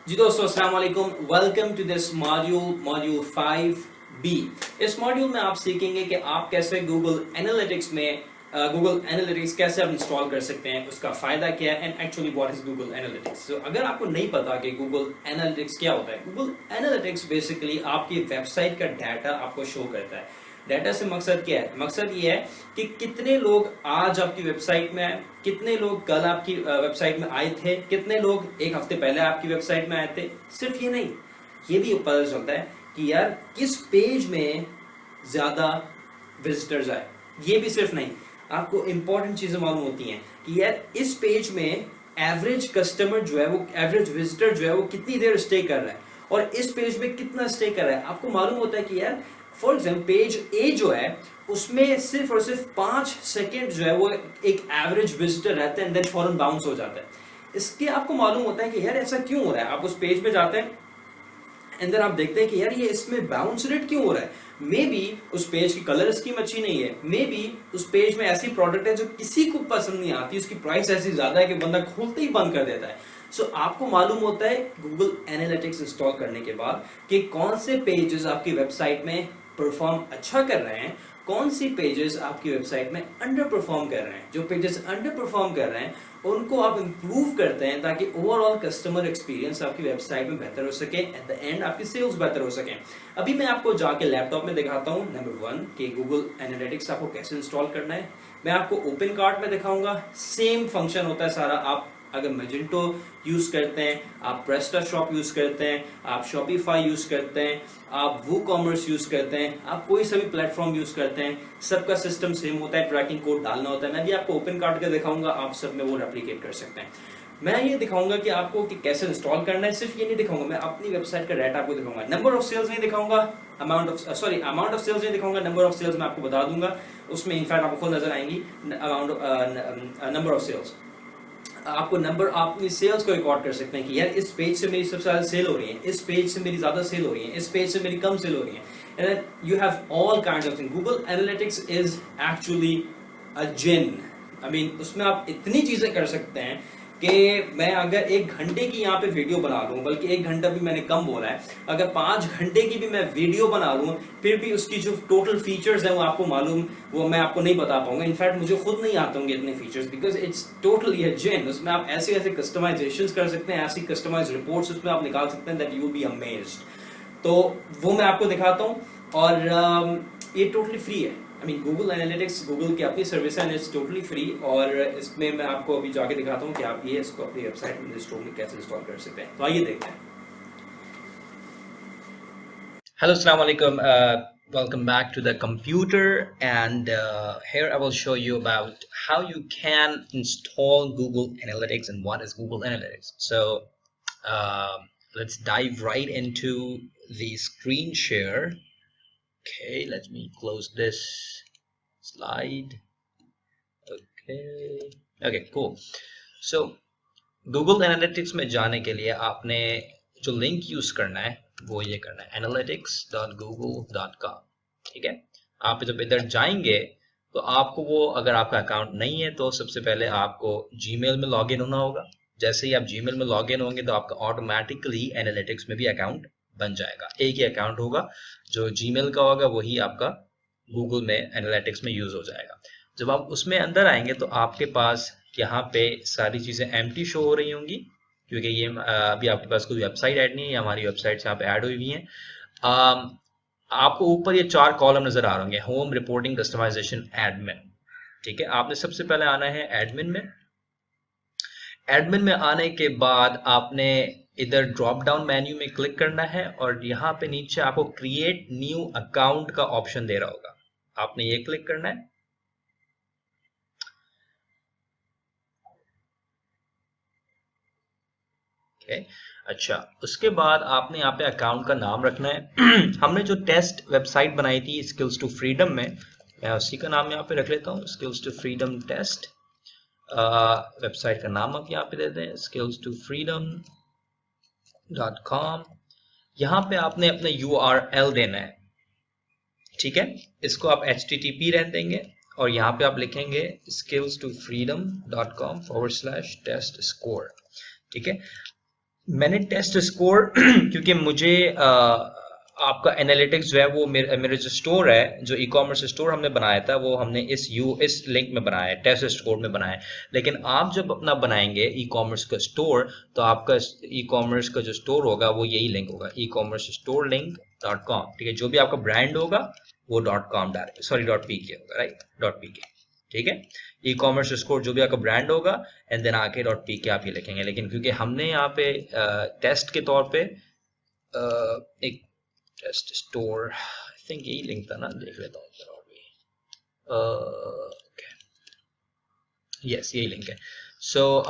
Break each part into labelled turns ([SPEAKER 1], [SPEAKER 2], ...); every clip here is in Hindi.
[SPEAKER 1] जी दोस्तों, अस्सलाम वालेकुम। Welcome to this module 5B। इस मॉड्यूल में आप सीखेंगे कि आप कैसे गूगल एनालिटिक्स में गूगल एनालिटिक्स कैसे आप इंस्टॉल कर सकते हैं, उसका फायदा क्या है and actually what is Google analytics. तो अगर आपको नहीं पता कि गूगल एनालिटिक्स क्या होता है, गूगल एनालिटिक्स बेसिकली आपकी वेबसाइट का डाटा आपको शो करता है। डाटा से मकसद क्या है? मकसद ये है कि कितने लोग आज आपकी वेबसाइट में आए, कितने लोग कल आपकी वेबसाइट में आए थे, कितने लोग एक हफ्ते पहले आपकी वेबसाइट में आए थे। सिर्फ ये नहीं, ये भी पता चलता है कि यार किस पेज में ज्यादा विजिटर्स आए। ये भी सिर्फ नहीं, आपको इंपॉर्टेंट चीजें मालूम होती हैं कि यार इस पेज में एवरेज कस्टमर जो है, वो एवरेज विजिटर जो है वो कितनी देर स्टे कर रहा है और इस पेज में कितना स्टे कर रहा है। आपको मालूम होता है कि यार फॉर एग्जाम्पल पेज ए जो है उसमें सिर्फ और सिर्फ 5 सेकेंड जो है वो एक एवरेज विजिटर रहता है एंड देन फौरन बाउंस हो जाता है। इसके आपको मालूम होता है कि यार ऐसा क्यों हो रहा है। आप उस पेज पे जाते हैं एंड देन आप देखते हैं कि यार ये इसमें बाउंस रेट क्यों हो रहा है। मे बी उस पेज की कलर स्कीम अच्छी नहीं है, मे बी उस पेज में ऐसी प्रोडक्ट है जो किसी को पसंद नहीं आती, उसकी प्राइस ऐसी ज्यादा है कि बंदा खोलते ही बंद कर देता है। सो आपको मालूम होता है गूगल एनालिटिक्स इंस्टॉल करने के बाद कि कौन से पेजेस आपकी वेबसाइट में परफॉर्म अच्छा कर रहे हैं, कौन सी पेजेस आपकी वेबसाइट में अंडर परफॉर्म कर रहे हैं। जो पेजेस अंडर परफॉर्म कर रहे हैं उनको आप इंप्रूव करते हैं ताकि ओवरऑल कस्टमर एक्सपीरियंस आपकी वेबसाइट में बेहतर हो सके, एट द एंड आपकी सेल्स बेहतर हो सके। अभी मैं आपको जाके लैपटॉप में दिखाता हूँ नंबर 1 कि गूगल एनालिटिक्स आपको कैसे इंस्टॉल करना है। मैं आपको ओपन कार्ट में दिखाऊंगा, सेम फंक्शन होता है सारा। आप अगर मैजेंटो यूज करते हैं, आप प्रेस्टाशॉप यूज करते हैं, आप शॉपिफाई यूज करते हैं, आप वो कॉमर्स यूज करते हैं, आप कोई सा भी प्लेटफॉर्म यूज करते हैं, सबका सिस्टम सेम होता है। ट्रैकिंग कोड डालना होता है। मैं भी आपको ओपन कार्ड का दिखाऊंगा, आप सब में वो रेप्लिकेट कर सकते हैं। मैं ये दिखाऊंगा कि आपको कि कैसे इंस्टॉल करना है। सिर्फ ये नहीं दिखाऊंगा, मैं अपनी वेबसाइट का डाटा आपको दिखाऊंगा। नंबर ऑफ सेल्स नहीं दिखाऊंगा, अमाउंट ऑफ सेल्स नहीं दिखाऊंगा, नंबर ऑफ सेल्स मैं आपको बता दूंगा। उसमें इनफैक्ट आपको खुद नजर आएंगी नंबर ऑफ सेल्स। आपको नंबर, आप अपनी सेल्स को रिकॉर्ड कर सकते हैं कि यार इस पेज से मेरी सबसे ज्यादा सेल हो रही है, इस पेज से मेरी ज्यादा सेल हो रही है, इस पेज से मेरी कम सेल हो रही है। And you have all kinds of thing. Google Analytics is actually a जिन। आई मीन उसमें आप इतनी चीजें कर सकते हैं कि मैं अगर 1 घंटे की यहाँ पे वीडियो बना लूं, बल्कि 1 घंटा भी मैंने कम बोला है, अगर 5 घंटे की भी मैं वीडियो बना लूं, फिर भी उसकी जो टोटल फीचर्स हैं वो आपको मालूम, वो मैं आपको नहीं बता पाऊंगा। इनफैक्ट मुझे खुद नहीं आते होंगे इतने features, because it's totally a जेन। उसमें आप ऐसे ऐसे कस्टमाइजेशंस कर सकते हैं, ऐसी कस्टमाइज रिपोर्ट्स उसमें आप निकाल सकते हैं that you will be amazed. तो वो मैं आपको दिखाता हूँ और ये टोटली फ्री है। I mean Google analytics Google की अपनी सर्विस है, इट्स टोटली फ्री। और इसमें मैं आपको अभी जाके दिखाता हूँ कि आप ये इसको अपनी वेबसाइट में स्टोर में कैसे इंस्टॉल कर सकते हैं। तो आइए देखते हैं। Hello, Assalamu alaikum. Welcome back to the computer, and here I will show you about how you can install Google Analytics and what is Google Analytics. So let's dive right into the screen share. Okay, let me close this slide. Okay, cool. So Google Analytics में जाने के लिए आपने जो लिंक यूज करना है वो ये करना है analytics.google.com। ठीक है, आप जब इधर जाएंगे तो आपको वो, अगर आपका अकाउंट नहीं है तो सबसे पहले आपको जीमेल में लॉगिन होना होगा। जैसे ही आप जीमेल में लॉगिन होंगे तो आपका ऑटोमेटिकली एनालिटिक्स में भी अकाउंट बन जाएगा। एक ही अकाउंट होगा, जो जीमेल का होगा वही आपका गूगल में एनालिटिक्स में यूज हो जाएगा। जब आप उसमें अंदर आएंगे तो आपके पास यहाँ पे सारी चीजें एम्प्टी शो हो रही होंगी, क्योंकि ये अभी आपके पास कोई वेबसाइट ऐड नहीं है, हमारी वेबसाइट यहाँ पे ऐड हुई हुई है। आपको ऊपर ये 4 कॉलम नजर आ रहे होंगे, होम, रिपोर्टिंग, कस्टमाइजेशन, एडमिन। ठीक है, आपने सबसे पहले आना है एडमिन में। एडमिन में आने के बाद आपने इधर ड्रॉप डाउन मेन्यू में क्लिक करना है और यहाँ पे नीचे आपको क्रिएट न्यू अकाउंट का ऑप्शन दे रहा होगा, आपने ये क्लिक करना है। अच्छा, उसके बाद आपने यहाँ पे अकाउंट का नाम रखना है। हमने जो टेस्ट वेबसाइट बनाई थी स्किल्स टू फ्रीडम में, मैं उसी का नाम यहाँ पे रख लेता हूँ, skills to freedom test. Website का नाम आप यहाँ पे दे दें skills2freedom.com। यहाँ पे आपने अपना URL देना है। ठीक है, इसको आप HTTP रहने देंगे और यहाँ पे आप लिखेंगे skills2freedom.com/test score। ठीक है,
[SPEAKER 2] मैंने टेस्ट स्कोर क्योंकि मुझे आपका एनालिटिक्स जो है वो मेरे जो स्टोर है, जो ई कॉमर्स स्टोर हमने बनाया था, वो हमने इस लिंक में बनाया है, टेस्ट स्कोर में बनाया है। लेकिन आप जब अपना बनाएंगे ई कॉमर्स का स्टोर, तो आपका ई कॉमर्स का जो स्टोर होगा वो यही लिंक होगा, ई कॉमर्स स्टोर लिंक .com। ठीक है, जो भी आपका ब्रांड होगा वो .com डायरेक्ट, सॉरी .pk होगा, राइट, .pk। ठीक है, ई कॉमर्स स्कोर जो भी आपका ब्रांड होगा, एंड देन आके .pk आप ये लिखेंगे। लेकिन क्योंकि हमने यहाँ पे टेस्ट के तौर पे एक टेस्ट स्टोर, आई थिंक यही लिंक था ना, देख लेता हूँ जरा और भी। यस, यही लिंक है। सो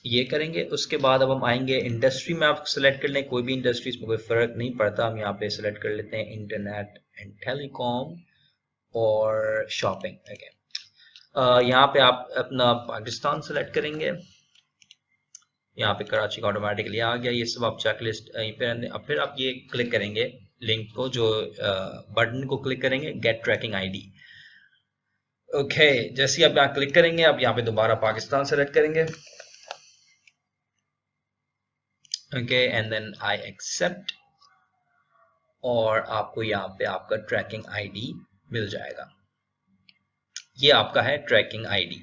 [SPEAKER 2] ये करेंगे, उसके बाद अब हम आएंगे इंडस्ट्री में। आप सेलेक्ट कर लें कोई भी इंडस्ट्री, इसमें कोई फर्क नहीं पड़ता। हम यहाँ पे सेलेक्ट कर लेते हैं इंटरनेट एंड टेलीकॉम और शॉपिंग। ओके, यहाँ पे आप अपना पाकिस्तान सेलेक्ट करेंगे। यहाँ पे कराची का ऑटोमेटिकली आ गया। ये सब आप चेकलिस्ट फिर आप ये क्लिक करेंगे लिंक को, जो बटन को क्लिक करेंगे, गेट ट्रैकिंग आईडी। ओके, जैसे ही आप यहाँ क्लिक करेंगे, आप यहाँ पे दोबारा पाकिस्तान सेलेक्ट करेंगे। Okay, and then I accept, और आपको यहाँ पे आपका ट्रैकिंग आईडी मिल जाएगा। ये आपका है ट्रैकिंग आईडी।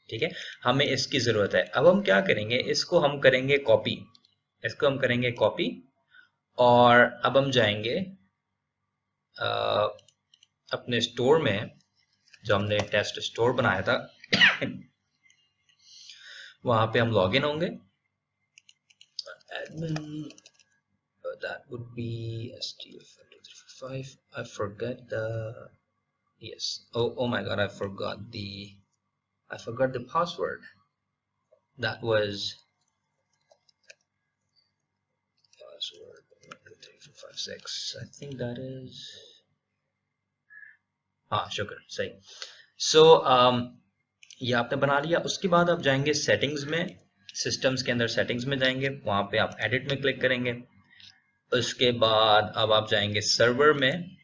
[SPEAKER 2] ठीक है, हमें इसकी जरूरत है। अब हम क्या करेंगे, इसको हम करेंगे कॉपी, इसको हम करेंगे कॉपी, और अब हम जाएंगे अपने स्टोर में, जो हमने टेस्ट स्टोर बनाया था वहां पे हम लॉगिन होंगे। admin, that would be stf5345. I forget the, yes, oh my god, I forgot the password. That was password 12356. I think that is, हाँ शुक्र, सही। सो ये आपने बना लिया। उसके बाद आप जाएंगे सेटिंग्स में, सिस्टम्स के अंदर सेटिंग्स में जाएंगे, वहां पे आप एडिट में क्लिक करेंगे। उसके बाद अब आप जाएंगे सर्वर में,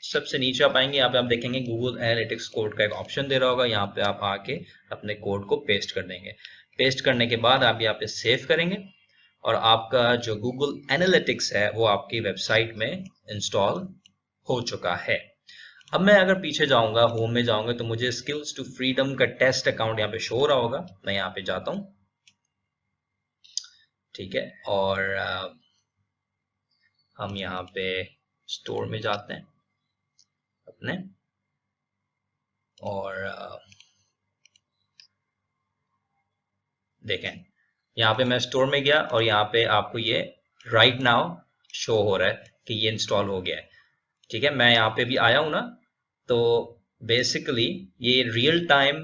[SPEAKER 2] सबसे नीचे आप आएंगे, यहाँ पे आप देखेंगे गूगल एनालिटिक्स कोड का एक ऑप्शन दे रहा होगा, यहाँ पे आप आके अपने कोड को पेस्ट कर देंगे। पेस्ट करने के बाद आप यहाँ पे सेव करेंगे, और आपका जो गूगल एनालिटिक्स है वो आपकी वेबसाइट में इंस्टॉल हो चुका है। अब मैं अगर पीछे जाऊंगा, होम में जाऊंगा, तो मुझे स्किल्स टू फ्रीडम का टेस्ट अकाउंट यहाँ पे शो हो रहा होगा। मैं यहाँ पे जाता हूँ, ठीक है, और हम यहाँ पे स्टोर में जाते हैं अपने, और देखें यहाँ पे मैं स्टोर में गया, और यहाँ पे आपको ये राइट नाउ शो हो रहा है कि ये इंस्टॉल हो गया है। ठीक है, मैं यहाँ पे भी आया हूँ ना, तो बेसिकली ये रियल टाइम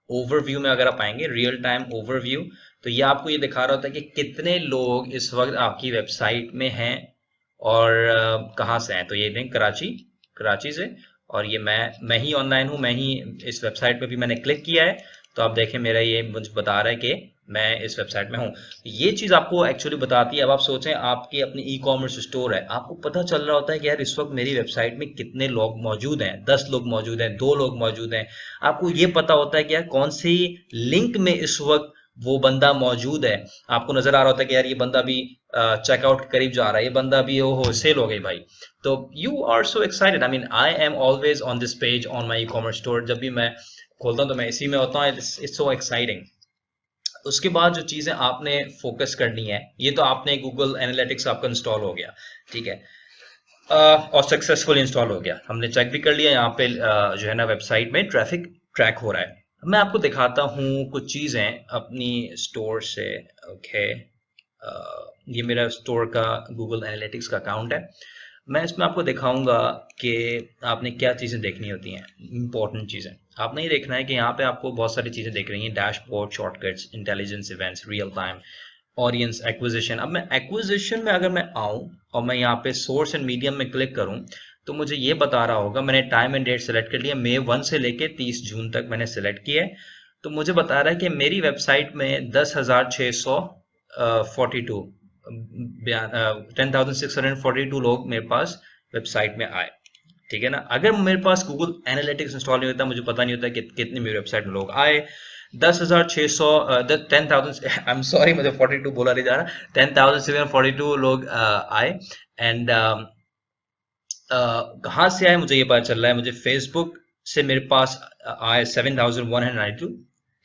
[SPEAKER 2] ओवरव्यू में अगर आप आएंगे, रियल टाइम ओवरव्यू, तो ये आपको ये दिखा रहा होता है कि कितने लोग इस वक्त आपकी वेबसाइट में हैं और कहाँ से हैं। तो ये देखें, कराची से, और ये मैं ही ऑनलाइन हूँ, मैं ही इस वेबसाइट पे भी मैंने क्लिक किया है। तो आप देखें, मेरा ये मुझे बता रहा है कि मैं इस वेबसाइट में हूँ। ये चीज आपको एक्चुअली बताती है। अब आप सोचें, आपकी अपनी ई कॉमर्स स्टोर है, आपको पता चल रहा होता है कि यार इस वक्त मेरी वेबसाइट में कितने लोग मौजूद हैं, 10 लोग मौजूद हैं, 2 लोग मौजूद हैं। आपको ये पता होता है कि यार कौन सी लिंक में इस वक्त वो बंदा मौजूद है। आपको नजर आ रहा होता है कि यार ये बंदा भी चेकआउट के करीब जा रहा है, ये बंदा भी हो सेल हो गई भाई। तो you are so excited. I mean I am always on this page on my e commerce store. जब भी मैं खोलता हूँ तो मैं इसी में होता हूँ। It's so exciting. उसके बाद जो चीजें आपने फोकस करनी है, ये तो आपने गूगल एनालिटिक्स आपका इंस्टॉल हो गया, ठीक है, और सक्सेसफुल इंस्टॉल हो गया। हमने चेक भी कर लिया, यहाँ पे जो है ना वेबसाइट में ट्रैफिक ट्रैक हो रहा है। मैं आपको दिखाता हूँ कुछ चीजें अपनी स्टोर से। ओके, ये मेरा स्टोर का गूगल एनालिटिक्स का अकाउंट है। मैं इसमें आपको दिखाऊंगा कि आपने क्या चीज़ें देखनी होती हैं, इंपॉर्टेंट चीज़ें। आपने ये देखना है कि यहाँ पे आपको बहुत सारी चीज़ें दिख रही हैं, dashboard, shortcuts, intelligence, events, real time, audience acquisition. अब मैं एक्विजिशन में अगर मैं आऊँ और मैं यहाँ पे सोर्स एंड मीडियम में क्लिक करूँ, तो मुझे ये बता रहा होगा, मैंने टाइम एंड डेट सेलेक्ट कर लिया, May 1 से लेके 30 जून तक मैंने सेलेक्ट किया है। तो मुझे बता रहा है कि मेरी वेबसाइट में 10,642 लोग मेरे पास वेबसाइट में आए। ठीक है ना। अगर मेरे पास गूगल एनालिटिक्स इंस्टॉल नहीं होता, मुझे पता नहीं होता कि कितने मेरी वेबसाइट में लोग आए। 10,600 10,000 आई एम सॉरी मुझे 42 बोला नहीं जा रहा, 10,742 लोग आए। एंड कहाँ से आए मुझे ये पता चल रहा है, मुझे फेसबुक से मेरे पास आए 7,192,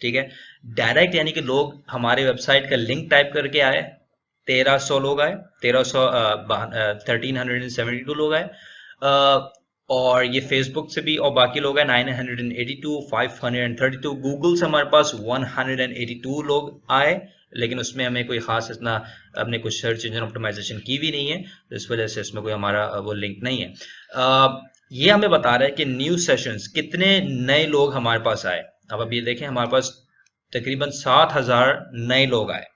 [SPEAKER 2] ठीक है। डायरेक्ट यानी कि लोग हमारे वेबसाइट का लिंक टाइप करके आए 1,300 लोग आए, 1,372 लोग आए। और ये फेसबुक से भी और बाकी लोग हैं 982, 532। गूगल से हमारे पास 182 लोग आए, लेकिन उसमें हमें कोई खास इतना हमने कुछ सर्च इंजन ऑप्टिमाइजेशन की भी नहीं है, तो इस वजह से इसमें कोई हमारा वो लिंक नहीं है। ये हमें बता रहा है कि न्यू सेशंस कितने नए लोग हमारे पास आए। अब ये देखें हमारे पास तकरीबन 7,000 नए लोग आए,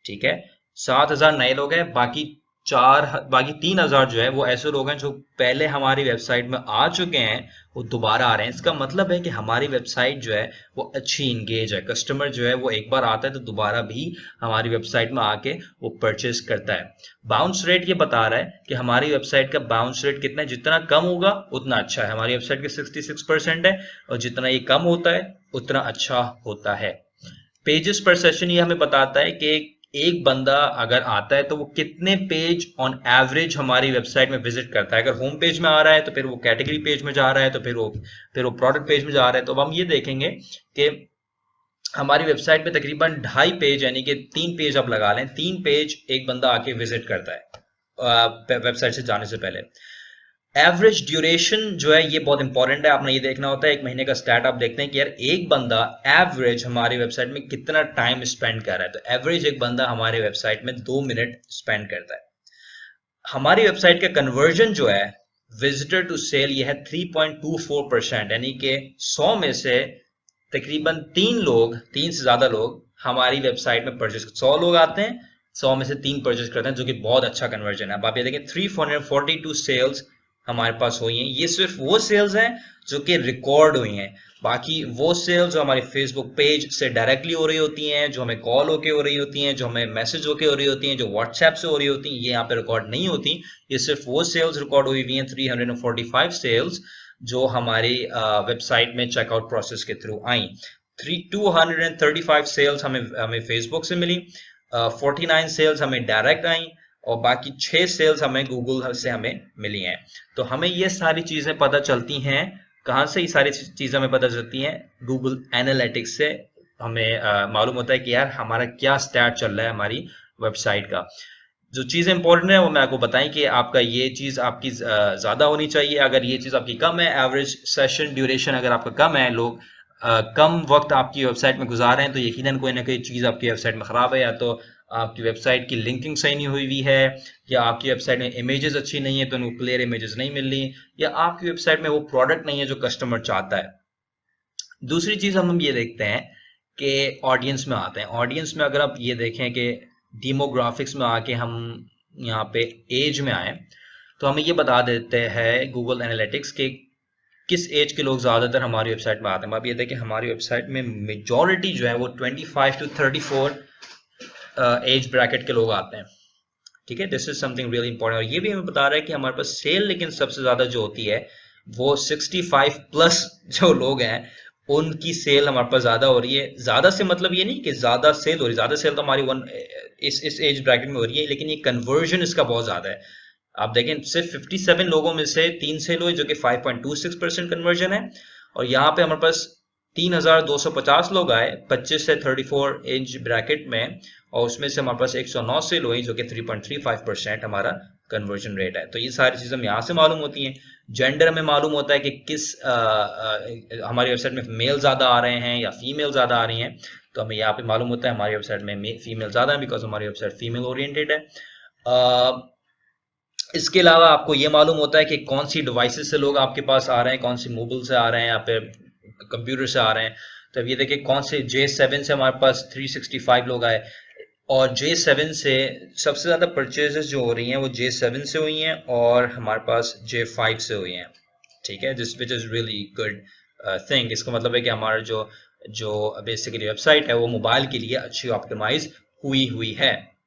[SPEAKER 2] ठीक है। 7,000 नए लोग हैं, बाकी 3,000 जो है वो ऐसे लोग हैं जो पहले हमारी वेबसाइट में आ चुके हैं, वो दोबारा आ रहे हैं। इसका मतलब है कि हमारी वेबसाइट जो है वो अच्छी इंगेज है, कस्टमर जो है वो एक बार आता है तो दोबारा भी हमारी वेबसाइट में आके वो परचेज करता है। बाउंस रेट ये बता रहा है कि हमारी वेबसाइट का बाउंस रेट कितना है, जितना कम होगा उतना अच्छा है। हमारी वेबसाइट का 66% है, और जितना ये कम होता है उतना अच्छा होता है। पेजेस पर सेशन ये हमें बताता है कि एक बंदा अगर आता है तो वो कितने पेज ऑन एवरेज हमारी वेबसाइट में विजिट करता है। अगर होम पेज में आ रहा है तो फिर वो कैटेगरी पेज में जा रहा है, तो फिर वो प्रोडक्ट पेज में जा रहा है। तो अब हम ये देखेंगे कि हमारी वेबसाइट पे तकरीबन 2.5 पेज यानी कि 3 पेज आप लगा लें, 3 पेज एक बंदा आके विजिट करता है वेबसाइट से जाने से पहले। एवरेज ड्यूरेशन जो है ये बहुत इंपॉर्टेंट है, आपने ये देखना होता है। 1 महीने का स्टैट आप देखते हैं कि यार एक बंदा एवरेज हमारी वेबसाइट में कितना टाइम स्पेंड कर रहा है। तो एवरेज एक बंदा हमारी वेबसाइट में 2 मिनट स्पेंड करता है। हमारी वेबसाइट का कन्वर्जन जो है विजिटर टू सेल ये है 3.24%, यानी कि 100 में से तकरीबन 3 से ज्यादा लोग हमारी वेबसाइट में परचेज, 100 लोग आते हैं, 100 में से 3 परचेज करते हैं, जो कि बहुत अच्छा कन्वर्जन है। अब आप ये देखें 342 सेल्स हमारे पास हुई हैं। ये सिर्फ वो सेल्स हैं जो कि रिकॉर्ड हुई हैं। बाकी वो सेल्स जो हमारे फेसबुक पेज से डायरेक्टली हो रही होती हैं, जो हमें कॉल होके हो रही होती हैं, जो हमें मैसेज होके हो रही होती हैं, जो व्हाट्सएप से हो रही होती हैं, ये यहाँ पे रिकॉर्ड नहीं होती। ये सिर्फ वो सेल्स रिकॉर्ड हुई हुई हैं, 345 सेल्स जो हमारी वेबसाइट में चेकआउट प्रोसेस के थ्रू आई। 235 सेल्स हमें फेसबुक से मिली, 49 सेल्स हमें डायरेक्ट आई, और बाकी 6 सेल्स हमें गूगल से हमें मिली हैं। तो हमें ये सारी चीजें पता चलती हैं, कहाँ से ये सारी चीजें हमें पता चलती हैं? गूगल एनालिटिक्स से हमें मालूम होता है कि यार हमारा क्या स्टैट चल रहा है हमारी वेबसाइट का। जो चीज़ें इंपॉर्टेंट है वो मैं आपको बताएं कि आपका ये चीज़ आपकी ज़्यादा होनी चाहिए। अगर ये चीज़ आपकी कम है, एवरेज सेशन ड्यूरेशन अगर आपका कम है, लोग कम वक्त आपकी वेबसाइट में गुजार रहे हैं, तो यकीनन कोई ना कोई चीज़ आपकी वेबसाइट में ख़राब है। या तो आपकी वेबसाइट की लिंकिंग सही नहीं हुई हुई है, या आपकी वेबसाइट में इमेजेस अच्छी नहीं है तो उनको क्लियर इमेजेस नहीं मिल रही, या आपकी वेबसाइट में वो प्रोडक्ट नहीं है जो कस्टमर चाहता है। दूसरी चीज़ हम ये देखते हैं कि ऑडियंस में आते हैं। ऑडियंस में अगर आप ये देखें कि डीमोग्राफिक्स में आके हम यहाँ पे एज में आए, तो हमें ये बता देते हैं गूगल एनालिटिक्स के किस एज के लोग ज़्यादातर हमारी वेबसाइट में आते हैं। अब ये देखें हमारी वेबसाइट में मेजॉरिटी जो है वो 25 to 34 एज ब्रैकेट के लोग आते हैं, ठीक है। This is something really important. और ये भी हमें बता रहा है कि हमारे पास सेल लेकिन सबसे ज़्यादा जो होती है वो 65 प्लस जो लोग हैं उनकी सेल हमारे पास ज्यादा हो रही है। ज्यादा से मतलब ये नहीं कि ज्यादा सेल हो रही, ज्यादा सेल तो हमारी इस एज ब्रैकेट में हो रही है, लेकिन ये कन्वर्जन इसका बहुत ज्यादा है। आप देखें सिर्फ 57 लोगों में से 3 सेल हुए, जो कि 5.26% कन्वर्जन है। और यहाँ पे हमारे पास 3,250 लोग आए 25 से 34 एज ब्रैकेट में, और उसमें से हमारे पास 109 सेल हुई, जो कि 3.35% हमारा कन्वर्जन रेट है। तो ये सारी चीजें यहाँ से मालूम होती हैं। जेंडर हमें मालूम होता है कि किस हमारी वेबसाइट में मेल ज़्यादा आ रहे हैं या फीमेल ज़्यादा आ रही हैं। तो हमें यहाँ पे मालूम होता है हमारी वेबसाइट में फीमेल ज़्यादा है, बिकॉज हमारी वेबसाइट फीमेल ओरिएंटेड है। इसके अलावा आपको ये मालूम होता है कि कौन सी डिवाइसेस से लोग आपके पास आ रहे हैं, कौन सी मोबाइल से आ रहे हैं या फिर कंप्यूटर से आ रहे हैं। तो अब ये देखिए कौन से J7 से हमारे पास 365 लोग आए, और J7 से सबसे ज़्यादा परचेजेस जो हो रही हैं वो J7 से हुई हैं, और हमारे पास J5 से हुई हैं, ठीक है। This which is really good thing. इसका मतलब है कि हमारा जो बेसिकली वेबसाइट है वो मोबाइल के लिए अच्छी ऑप्टिमाइज हुई है।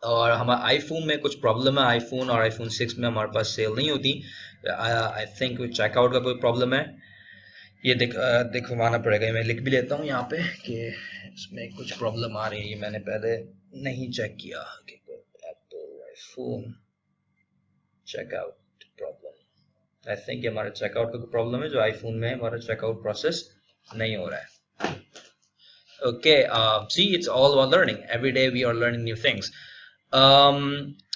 [SPEAKER 2] और हमारे आईफोन में कुछ प्रॉब्लम है, आईफोन और आईफोन 6 में हमारे पास सेल नहीं होती। आई थिंक चेकआउट का कोई प्रॉब्लम है, ये दिखवाना पड़ेगा, मैं लिख भी लेता हूँ यहाँ पे कि इसमें कुछ प्रॉब्लम आ रही है, ये मैंने पहले नहीं चेक किया कि Apple iPhone checkout problem. I think हमारा चेकआउट का प्रॉब्लम है, जो आईफोन में हमारा चेकआउट प्रोसेस नहीं हो रहा है। Okay, see it's all about learning, every day we are learning new things.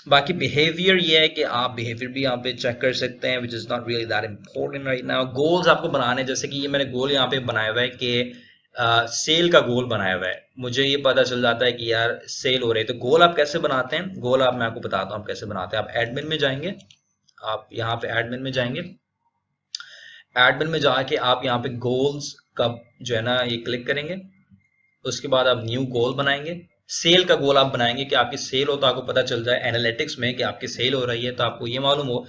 [SPEAKER 2] बाकी बिहेवियर ये है कि आप बिहेवियर भी यहाँ पे चेक कर सकते हैं, which is not really that important right now. Goals आपको बनाने, जैसे कि ये मैंने गोल यहाँ पे बनाया हुआ है कि सेल का गोल बनाया हुआ है। मुझे ये पता चल जाता है कि यार सेल हो रही है, तो गोल आप कैसे बनाते हैं? गोल आप, मैं आपको बताता हूँ आप कैसे बनाते हैं। आप एडमिन में जाएंगे, आप यहाँ पे एडमिन में जाएंगे, एडमिन में जाके आप यहाँ पे गोल्स का जो है ना ये क्लिक करेंगे। उसके बाद आप न्यू गोल बनाएंगे, सेल का गोल आप बनाएंगे कि आपकी सेल हो, तो आपको पता चल जाए एनालिटिक्स में कि आपकी सेल हो रही है, तो आपको ये मालूम हो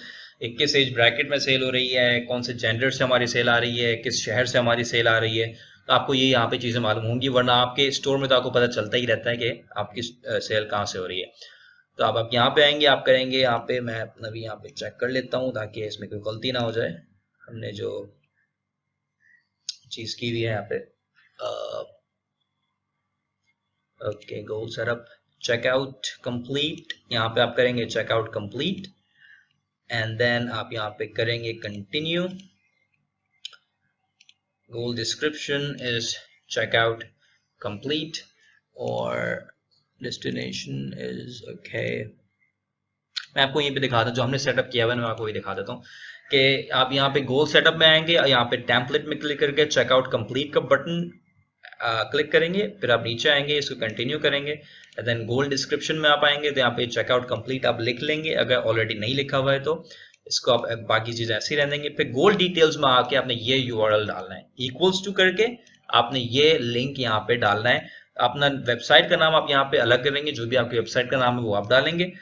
[SPEAKER 2] किस एज ब्रैकेट में सेल हो रही है, कौन से जेंडर से हमारी सेल आ रही है, किस शहर से हमारी सेल आ रही है, तो आपको ये यहाँ पे चीज़ें मालूम होंगी। वरना आपके स्टोर में तो आपको पता चलता ही रहता है कि आपकी सेल कहाँ से हो रही है। तो आप यहाँ पे आएंगे, आप करेंगे यहाँ पे, मैं अभी यहाँ पे चेक कर लेता हूँ ताकि इसमें कोई गलती ना हो जाए। हमने जो चीज़ की हुई है यहाँ पे, ओके, गोल सेटअप, चेकआउट कंप्लीट, यहाँ पे आप करेंगे चेकआउट कंप्लीट एंड देन आप यहाँ पे करेंगे continue. Goal description is checkout complete और डेस्टिनेशन इज ओके। मैं आपको यहीं पे दिखाता हूँ जो हमने सेटअप किया हुआ है, मैं आपको ये दिखा देता हूँ कि आप यहाँ पे गोल सेटअप में आएंगे, यहाँ पे टेम्पलेट में क्लिक करके चेकआउट कंप्लीट का बटन क्लिक करेंगे, फिर आप नीचे आएंगे, इसको कंटिन्यू करेंगे, देन गोल डिस्क्रिप्शन में आप आएंगे, तो यहाँ पे चेकआउट कंप्लीट आप लिख लेंगे। अगर ऑलरेडी नहीं लिखा हुआ है तो इसको आप बाकी चीजें ऐसे ही रहने देंगे। फिर गोल डिटेल्स में आके आपने ये यूआरएल डालना है, इक्वल्स टू करके आपने ये लिंक यहाँ पे डालना है। अपना वेबसाइट का नाम आप यहाँ पे अलग करेंगे, जो भी आपकी वेबसाइट का नाम है वो आप डालेंगे,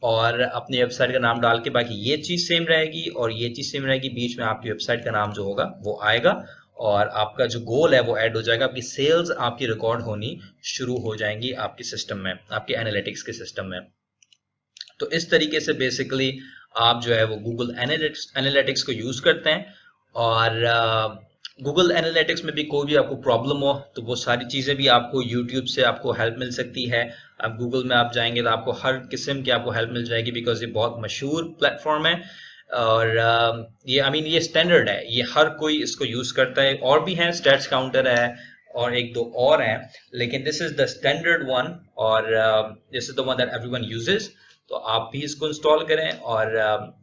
[SPEAKER 2] और अपनी वेबसाइट का नाम डाल के बाकी ये चीज सेम रहेगी और ये चीज सेम रहेगी, बीच में आपकी वेबसाइट का नाम जो होगा वो आएगा और आपका जो गोल है वो ऐड हो जाएगा। आपकी सेल्स आपकी रिकॉर्ड होनी शुरू हो जाएंगी आपके सिस्टम में, आपके एनालिटिक्स के सिस्टम में। तो इस तरीके से बेसिकली आप जो है वो गूगल एनालिटिक्स को यूज करते हैं। और गूगल एनालिटिक्स में भी कोई भी आपको प्रॉब्लम हो तो वो सारी चीज़ें भी आपको यूट्यूब से आपको हेल्प मिल सकती है। आप गूगल में आप जाएंगे तो आपको हर किस्म की आपको हेल्प मिल जाएगी, बिकॉज ये बहुत मशहूर प्लेटफॉर्म है और ये ये स्टैंडर्ड है, ये हर कोई इसको यूज करता है। और भी हैं, स्टैट्स काउंटर है और एक दो और हैं, लेकिन this is the standard one और this is the one that everyone uses. तो आप भी इसको इंस्टॉल करें और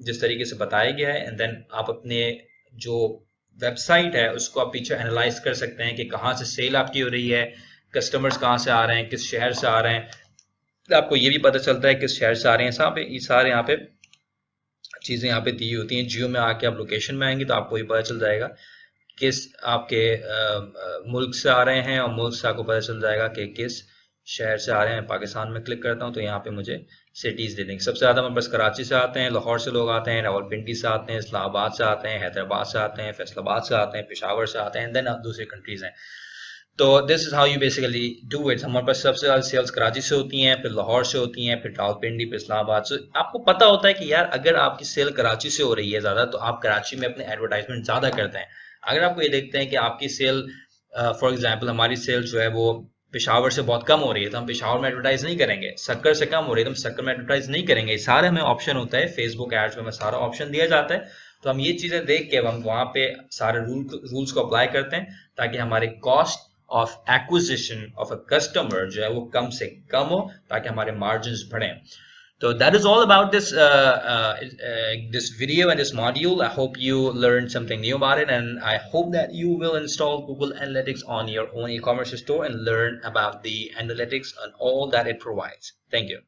[SPEAKER 2] जिस तरीके से बताया गया है, एंड देन आप अपने जो वेबसाइट है उसको आप पीछे एनालाइज कर सकते हैं कि कहाँ से सेल आपकी हो रही है, कस्टमर्स कहाँ से आ रहे हैं, किस शहर से आ रहे हैं। आपको ये भी पता चलता है किस शहर से आ रहे हैं। सारे यहाँ पे चीज़ें यहाँ पे दी होती हैं। जियो में आके आप लोकेशन में आएंगे तो आपको ये पता चल जाएगा किस आपके मुल्क से आ रहे हैं, और मुल्क से आपको पता चल जाएगा कि किस शहर से आ रहे हैं। पाकिस्तान में क्लिक करता हूँ तो यहाँ पे मुझे सिटीज़ दे देंगे। सबसे ज़्यादा हमारे पास कराची से आते हैं, लाहौर से लोग आते हैं, रावलपिंडी से आते हैं, इस्लामाबाद से आते हैं, हैदराबाद से आते हैं, फैसलाबाद से आते हैं, पेशावर से आते हैं, देन दूसरी कंट्रीज़ हैं। तो this is how you basically do it. हमारे पास सबसे ज़्यादा सेल्स कराची से होती हैं, फिर लाहौर से होती हैं, फिर रावलपिंडी, फिर इस्लामाबाद से। आपको पता होता है कि यार अगर आपकी सेल कराची से हो रही है ज़्यादा तो आप कराची में अपने एडवर्टाइजमेंट ज़्यादा करते हैं। अगर आपको ये देखते हैं कि आपकी सेल फॉर एग्जाम्पल हमारी सेल जो है वो पेशावर से बहुत कम हो रही है तो हम पेशावर में एडवर्टाइज नहीं करेंगे। सक्कर से कम हो रही है तो हम सक्कर में एडवर्टाइज नहीं करेंगे। सारे हमें ऑप्शन होता है, फेसबुक एड्स में हमें सारा ऑप्शन दिया जाता है। तो हम ये चीज़ें देख के हम वहाँ पे सारे रूल्स को अप्लाई करते हैं ताकि हमारे cost of acquisition of a customer जो है वो कम से कम हो, ताकि हमारे मार्जिन्स बढ़ें। So that is all about this video and this module. I hope you learned something new about it, and I hope that you will install Google Analytics on your own e-commerce store and learn about the analytics and all that it provides. Thank you.